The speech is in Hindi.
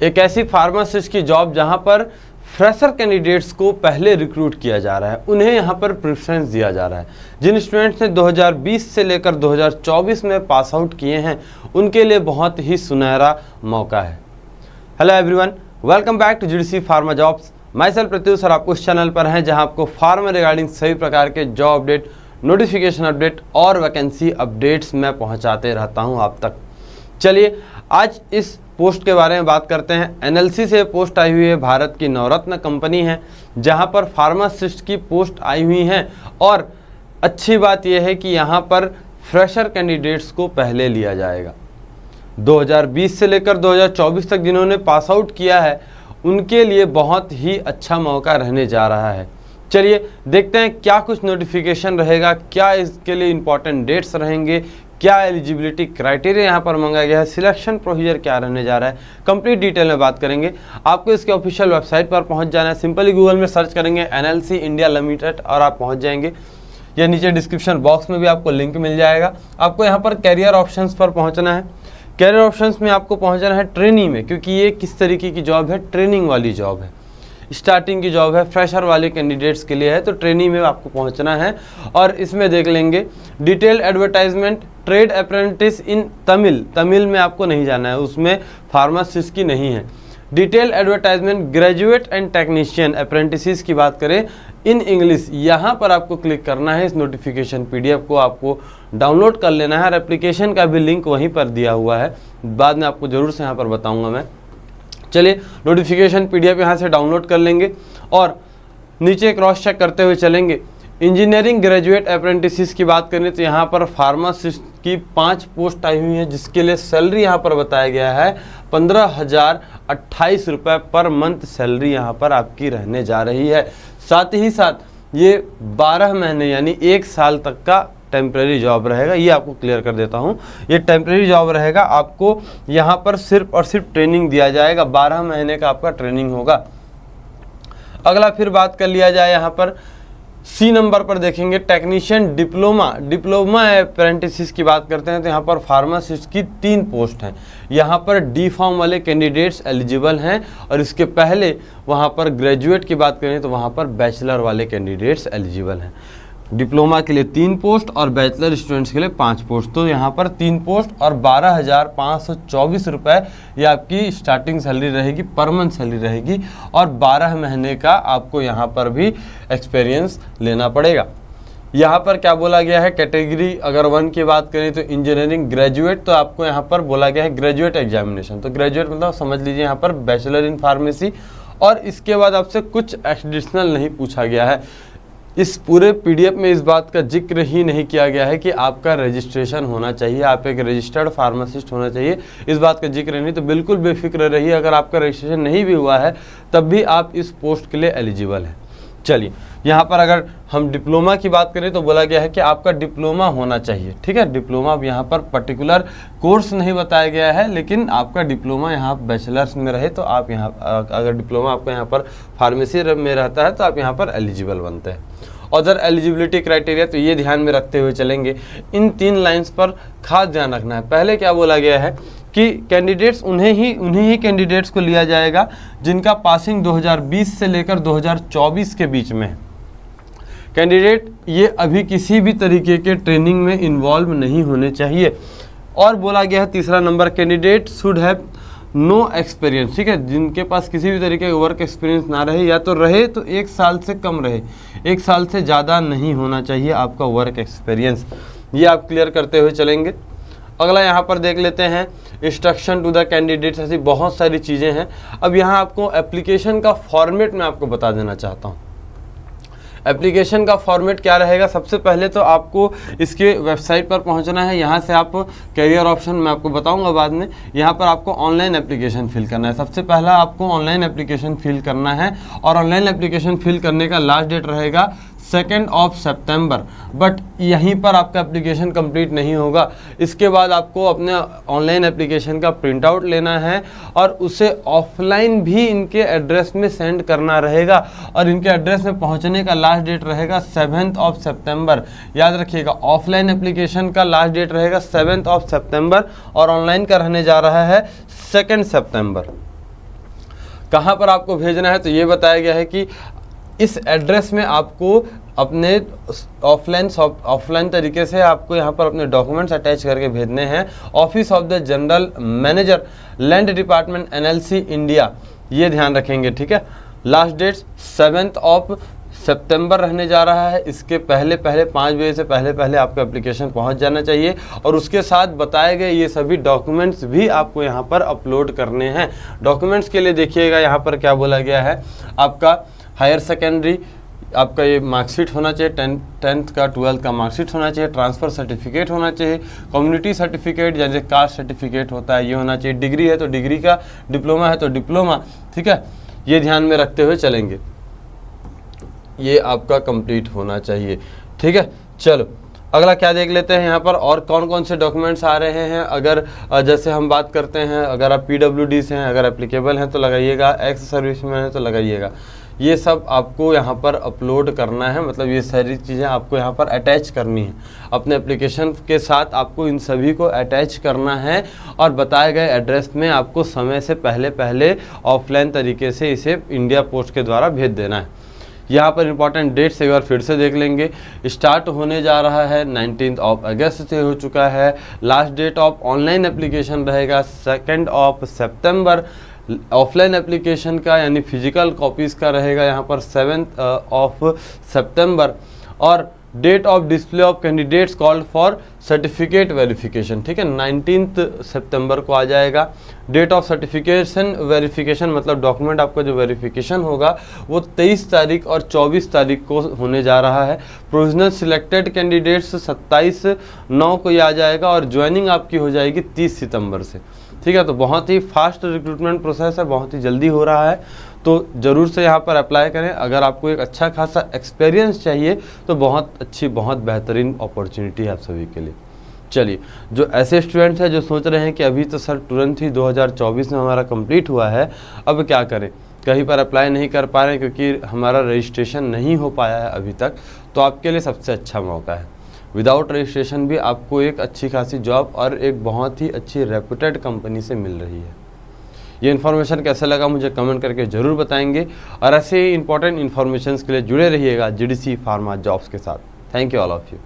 एक ऐसी फार्मासिस्ट की जॉब जहां पर फ्रेशर कैंडिडेट्स को पहले रिक्रूट किया जा रहा है, उन्हें यहां पर प्रेफरेंस दिया जा रहा है। जिन स्टूडेंट्स ने 2020 से लेकर 2024 में पास आउट किए हैं उनके लिए बहुत ही सुनहरा मौका है। Hello everyone, welcome back to GDC pharma jobs. My self Pratyush और आपको इस चैनल पर हैं जहां आपको फार्मा रिगार्डिंग सभी प्रकार के जॉब अपडेट, नोटिफिकेशन अपडेट और वैकेंसी अपडेट्स मैं पहुंचाते रहता हूं आप तक। चलिए आज इस पोस्ट के बारे में बात करते हैं। एनएलसी से पोस्ट आई हुई है, भारत की नवरत्न कंपनी है जहां पर फार्मासिस्ट की पोस्ट आई हुई हैं और अच्छी बात यह है कि यहां पर फ्रेशर कैंडिडेट्स को पहले लिया जाएगा। 2020 से लेकर 2024 तक जिन्होंने पास आउट किया है उनके लिए बहुत ही अच्छा मौका रहने जा रहा है। चलिए देखते हैं क्या कुछ नोटिफिकेशन रहेगा, क्या इसके लिए इंपॉर्टेंट डेट्स रहेंगे, क्या एलिजिबिलिटी क्राइटेरिया यहाँ पर मांगा गया है, सिलेक्शन प्रोसीजर क्या रहने जा रहा है, कंप्लीट डिटेल में बात करेंगे। आपको इसके ऑफिशियल वेबसाइट पर पहुँच जाना है। सिंपली गूगल में सर्च करेंगे एनएलसी इंडिया लिमिटेड और आप पहुँच जाएंगे, या नीचे डिस्क्रिप्शन बॉक्स में भी आपको लिंक मिल जाएगा। आपको यहाँ पर कैरियर ऑप्शंस पर पहुँचना है। कैरियर ऑप्शंस में आपको पहुँचना है ट्रेनिंग में, क्योंकि ये किस तरीके की जॉब है, ट्रेनिंग वाली जॉब है, स्टार्टिंग की जॉब है, फ्रेशर वाले कैंडिडेट्स के लिए है, तो ट्रेनिंग में आपको पहुंचना है। और इसमें देख लेंगे डिटेल एडवर्टाइजमेंट ट्रेड अप्रेंटिस इन तमिल में आपको नहीं जाना है, उसमें फार्मासिस्ट की नहीं है। Detail advertisement graduate and technician apprentice की बात करें इन इंग्लिश, यहाँ पर आपको क्लिक करना है। इस नोटिफिकेशन पीडीएफ को आपको डाउनलोड कर लेना है और एप्लीकेशन का भी लिंक वहीं पर दिया हुआ है, बाद में आपको ज़रूर से यहाँ पर बताऊँगा मैं। चलिए नोटिफिकेशन पीडीएफ यहाँ से डाउनलोड कर लेंगे और नीचे क्रॉस चेक करते हुए चलेंगे। इंजीनियरिंग ग्रेजुएट अप्रेंटिस की बात करें तो यहाँ पर फार्मासिस्ट की 5 पोस्ट आई हुई हैं, जिसके लिए सैलरी यहाँ पर बताया गया है 15,028 रुपये पर मंथ सैलरी यहाँ पर आपकी रहने जा रही है। साथ ही साथ ये 12 महीने यानी 1 साल तक का टेम्प्रेरी जॉब रहेगा। ये आपको क्लियर कर देता हूँ, ये टेम्प्रेरी जॉब रहेगा। आपको यहाँ पर सिर्फ और सिर्फ ट्रेनिंग दिया जाएगा, 12 महीने का आपका ट्रेनिंग होगा। अगला फिर बात कर लिया जाए, यहाँ पर सी नंबर पर देखेंगे टेक्नीशियन डिप्लोमा अप्रेंटिस की बात करते हैं तो यहाँ पर फार्मासिस्ट की 3 पोस्ट हैं। यहाँ पर डी फार्म वाले कैंडिडेट्स एलिजिबल हैं और इसके पहले वहाँ पर ग्रेजुएट की बात करें तो वहाँ पर बैचलर वाले कैंडिडेट्स एलिजिबल हैं। डिप्लोमा के लिए 3 पोस्ट और बैचलर स्टूडेंट्स के लिए 5 पोस्ट, तो यहाँ पर 3 पोस्ट और 12,524 रुपये ये आपकी स्टार्टिंग सैलरी रहेगी, पर मंथ सैलरी रहेगी। और 12 महीने का आपको यहाँ पर भी एक्सपीरियंस लेना पड़ेगा। यहाँ पर क्या बोला गया है, कैटेगरी अगर 1 की बात करें तो इंजीनियरिंग ग्रेजुएट, तो आपको यहाँ पर बोला गया है ग्रेजुएट एग्जामिनेशन, तो ग्रेजुएट मतलब समझ लीजिए यहाँ पर बैचलर इन फार्मेसी। और इसके बाद आपसे कुछ एडिशनल नहीं पूछा गया है। इस पूरे पीडीएफ में इस बात का जिक्र ही नहीं किया गया है कि आपका रजिस्ट्रेशन होना चाहिए, आप एक रजिस्टर्ड फार्मासिस्ट होना चाहिए, इस बात का जिक्र नहीं। तो बिल्कुल बेफिक्र रहिए, अगर आपका रजिस्ट्रेशन नहीं भी हुआ है तब भी आप इस पोस्ट के लिए एलिजिबल हैं। चलिए यहाँ पर अगर हम डिप्लोमा की बात करें तो बोला गया है कि आपका डिप्लोमा होना चाहिए, ठीक है। डिप्लोमा यहाँ पर पर्टिकुलर कोर्स नहीं बताया गया है, लेकिन आपका डिप्लोमा यहाँ बैचलर्स में रहे तो आप यहाँ, अगर डिप्लोमा आपको यहाँ पर फार्मेसी में रहता है तो आप यहाँ पर एलिजिबल बनते हैं। अदर एलिजिबिलिटी क्राइटेरिया तो ये ध्यान में रखते हुए चलेंगे, इन 3 लाइन्स पर खास ध्यान रखना है। पहले क्या बोला गया है कि कैंडिडेट्स उन्हीं ही कैंडिडेट्स को लिया जाएगा जिनका पासिंग 2020 से लेकर 2024 के बीच में है। कैंडिडेट ये अभी किसी भी तरीके के ट्रेनिंग में इन्वॉल्व नहीं होने चाहिए। और बोला गया है तीसरा number, candidate should have no experience, ठीक है, जिनके पास किसी भी तरीके का वर्क एक्सपीरियंस ना रहे, या तो रहे तो 1 साल से कम रहे, 1 साल से ज़्यादा नहीं होना चाहिए आपका वर्क एक्सपीरियंस। ये आप क्लियर करते हुए चलेंगे। अगला यहाँ पर देख लेते हैं इंस्ट्रक्शन टू द कैंडिडेट्स, ऐसी बहुत सारी चीज़ें हैं। अब यहाँ आपको एप्लीकेशन का फॉर्मेट मैं आपको बता देना चाहता हूँ। एप्लीकेशन का फॉर्मेट क्या रहेगा, सबसे पहले तो आपको इसके वेबसाइट पर पहुंचना है। यहाँ से आप कैरियर ऑप्शन मैं आपको बताऊंगा बाद में, यहाँ पर आपको ऑनलाइन एप्लीकेशन फिल करना है। सबसे पहला आपको ऑनलाइन एप्लीकेशन फिल करना है और ऑनलाइन एप्लीकेशन फिल करने का लास्ट डेट रहेगा 2 सितंबर। बट यहीं पर आपका एप्लीकेशन कंप्लीट नहीं होगा, इसके बाद आपको अपने ऑनलाइन एप्लीकेशन का प्रिंट आउट लेना है और उसे ऑफलाइन भी इनके एड्रेस में सेंड करना रहेगा। और इनके एड्रेस में पहुंचने का लास्ट डेट रहेगा 7 सितंबर। याद रखिएगा, ऑफलाइन एप्लीकेशन का लास्ट डेट रहेगा 7 सितंबर और ऑनलाइन का रहने जा रहा है 2 सितंबर। कहाँ पर आपको भेजना है तो ये बताया गया है कि इस एड्रेस में आपको अपने ऑफलाइन तरीके से आपको यहाँ पर अपने डॉक्यूमेंट्स अटैच करके भेजने हैं। Office of the general manager land department NLC India, ये ध्यान रखेंगे, ठीक है। लास्ट डेट 7 सितंबर रहने जा रहा है। इसके पहले 5 बजे से पहले आपका एप्लीकेशन पहुंच जाना चाहिए और उसके साथ बताए गए ये सभी डॉक्यूमेंट्स भी आपको यहाँ पर अपलोड करने हैं। डॉक्यूमेंट्स के लिए देखिएगा यहाँ पर क्या बोला गया है, आपका हायर सेकेंडरी आपका ये मार्कशीट होना चाहिए, 10th का 12th का मार्कशीट होना चाहिए, ट्रांसफ़र सर्टिफिकेट होना चाहिए, कम्युनिटी सर्टिफिकेट जैसे कास्ट सर्टिफिकेट होता है ये होना चाहिए, डिग्री है तो डिग्री का, डिप्लोमा है तो डिप्लोमा, ठीक है। ये ध्यान में रखते हुए चलेंगे, ये आपका कंप्लीट होना चाहिए, ठीक है। चलो अगला क्या देख लेते हैं यहाँ पर और कौन कौन से डॉक्यूमेंट्स आ रहे हैं। अगर जैसे हम बात करते हैं, अगर आप PWD से हैं, अगर एप्लीकेबल हैं तो लगाइएगा, एक्स सर्विसमैन है तो लगाइएगा। ये सब आपको यहाँ पर अपलोड करना है, मतलब ये सारी चीज़ें आपको यहाँ पर अटैच करनी है अपने एप्लीकेशन के साथ। आपको इन सभी को अटैच करना है और बताए गए एड्रेस में आपको समय से पहले ऑफलाइन तरीके से इसे इंडिया पोस्ट के द्वारा भेज देना है। यहाँ पर इंपॉर्टेंट डेट्स एक बार फिर से देख लेंगे। स्टार्ट होने जा रहा है 19 अगस्त से हो चुका है। Last date of online application रहेगा 2 सितंबर। ऑफलाइन एप्लीकेशन का यानी फिजिकल कॉपीज़ का रहेगा यहाँ पर 7 सितंबर। और date of display of candidates called for certificate verification, ठीक है, 19 सितंबर को आ जाएगा। डेट ऑफ सर्टिफिकेशन वेरिफिकेशन मतलब डॉक्यूमेंट आपका जो वेरिफिकेशन होगा वो 23 तारीख और 24 तारीख को होने जा रहा है। प्रोविजनल सिलेक्टेड कैंडिडेट्स 27/9 को ये आ जाएगा और ज्वाइनिंग आपकी हो जाएगी 30 सितंबर से, ठीक है। तो बहुत ही फास्ट रिक्रूटमेंट प्रोसेस है, बहुत ही जल्दी हो रहा है, तो ज़रूर से यहाँ पर अप्लाई करें। अगर आपको एक अच्छा खासा एक्सपीरियंस चाहिए तो बहुत अच्छी, बहुत बेहतरीन अपॉर्चुनिटी है आप सभी के लिए। चलिए, जो ऐसे स्टूडेंट्स हैं जो सोच रहे हैं कि अभी तो सर तुरंत ही 2024 में हमारा कंप्लीट हुआ है, अब क्या करें, कहीं पर अप्लाई नहीं कर पा रहे हैं क्योंकि हमारा रजिस्ट्रेशन नहीं हो पाया है अभी तक, तो आपके लिए सबसे अच्छा मौका है। विदाउट रजिस्ट्रेशन भी आपको एक अच्छी खासी जॉब और एक बहुत ही अच्छी रेप्यूटेड कंपनी से मिल रही है। ये इन्फॉर्मेशन कैसा लगा मुझे कमेंट करके ज़रूर बताएंगे और ऐसे ही इंपॉर्टेंट इन्फॉर्मेशन के लिए जुड़े रहिएगा GDC फार्मा जॉब्स के साथ। Thank you all of you.